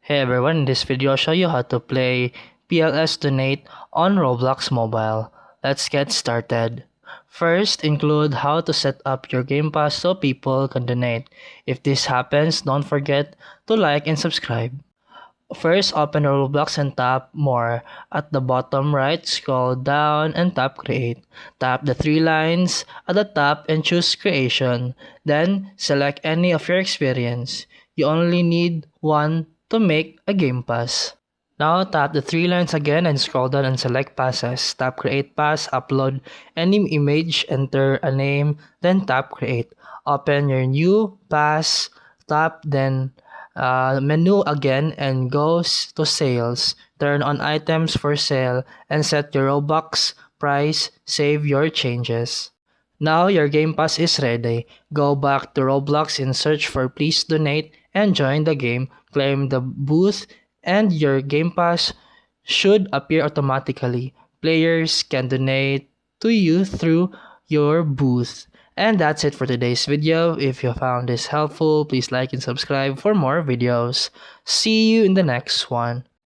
Hey everyone, in this video I'll show you how to play PLS Donate on Roblox Mobile. Let's get started. First, include how to set up your Game Pass so people can donate. If this happens, don't forget to like and subscribe. First, open Roblox and tap More. At the bottom right, scroll down and tap Create. Tap the three lines at the top and choose Creation. Then, select any of your experience. You only need one to make a Game Pass. Now, tap the three lines again and scroll down and select Passes. Tap Create Pass, upload any image, enter a name, then tap Create. Open your new pass, tap then menu again and goes to sales. Turn on items for sale and set your Robux price, save your changes. Now your Game Pass is ready. Go back to Roblox and search for Please Donate and join the game. Claim the booth and your Game Pass should appear automatically. Players can donate to you through your booth. And that's it for today's video. If you found this helpful, please like and subscribe for more videos. See you in the next one.